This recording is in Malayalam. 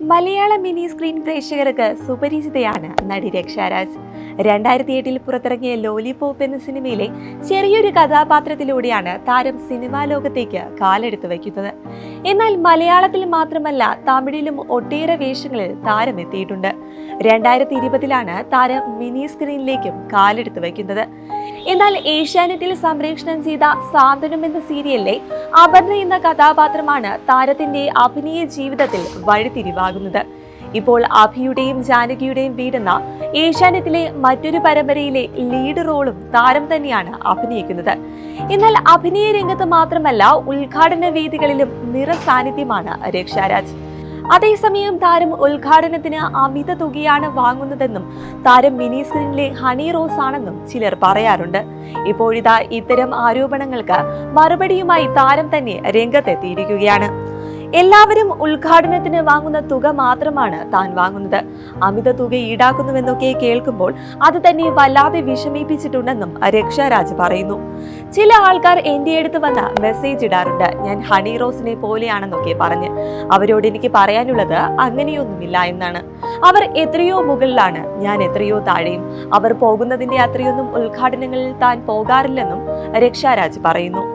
മലയാള മിനി സ്ക്രീൻ പ്രേക്ഷകർക്ക് സുപരിചിതയാണ് നടി രക്ഷാരാജ്. 2008 പുറത്തിറങ്ങിയ ലോലിപോപ്പ് എന്ന സിനിമയിലെ ചെറിയൊരു കഥാപാത്രത്തിലൂടെയാണ് താരം സിനിമാ ലോകത്തേക്ക് കാലെടുത്ത് വയ്ക്കുന്നത്. എന്നാൽ മലയാളത്തിൽ മാത്രമല്ല തമിഴിലും ഒട്ടേറെ വേഷങ്ങളിൽ താരം എത്തിയിട്ടുണ്ട്. 2020 താരം മിനി സ്ക്രീനിലേക്കും കാലെടുത്ത് വയ്ക്കുന്നത്. എന്നാൽ ഏഷ്യാനെറ്റിൽ സംപ്രേഷണം ചെയ്ത സാന്ത്വനം എന്ന സീരിയലിലെ അപർണ എന്ന കഥാപാത്രമാണ് താരത്തിന്റെ അഭിനയ ജീവിതത്തിൽ വഴിത്തിരിവാകുന്നത്. ഇപ്പോൾ അഭിയുടെയും ജാനകിയുടെയും വീടെന്ന ഏഷ്യാനെറ്റിലെ മറ്റൊരു പരമ്പരയിലെ ലീഡ് റോളും താരം തന്നെയാണ് അഭിനയിക്കുന്നത്. എന്നാൽ അഭിനയ രംഗത്ത് മാത്രമല്ല ഉദ്ഘാടന വേദികളിലും നിറസാന്നിധ്യമാണ് രക്ഷാരാജ്. അതേസമയം താരം ഉദ്ഘാടനത്തിന് അമിത തുകയാണ് വാങ്ങുന്നതെന്നും താരം മിനി സ്ക്രീനിലെ ഹണി റോസ് ആണെന്നും ചിലർ പറയാറുണ്ട്. ഇപ്പോഴിതാ ഇത്തരം ആരോപണങ്ങൾക്ക് മറുപടിയുമായി താരം തന്നെ രംഗത്തെത്തിയിരിക്കുകയാണ്. എല്ലാവരും ഉദ്ഘാടനത്തിന് വാങ്ങുന്ന തുക മാത്രമാണ് താൻ വാങ്ങുന്നത്, അമിത തുക ഈടാക്കുന്നുവെന്നൊക്കെ കേൾക്കുമ്പോൾ അത് തന്നെ വല്ലാതെ വിഷമിപ്പിച്ചിട്ടുണ്ടെന്നും രക്ഷാരാജ് പറയുന്നു. ചില ആൾക്കാർ എന്റെ അടുത്ത് വന്ന് മെസ്സേജ് ഇടാറുണ്ട്, ഞാൻ ഹണി റോസിനെ പോലെയാണെന്നൊക്കെ പറഞ്ഞ്. അവരോട് എനിക്ക് പറയാനുള്ളത് അങ്ങനെയൊന്നുമില്ല എന്നാണ്. അവർ എത്രയോ മുകളിലാണ്, ഞാൻ എത്രയോ താഴെയും. അവർ പോകുന്നതിന്റെ അത്രയൊന്നും ഉദ്ഘാടനങ്ങളിൽ താൻ പോകാറില്ലെന്നും രക്ഷാരാജ് പറയുന്നു.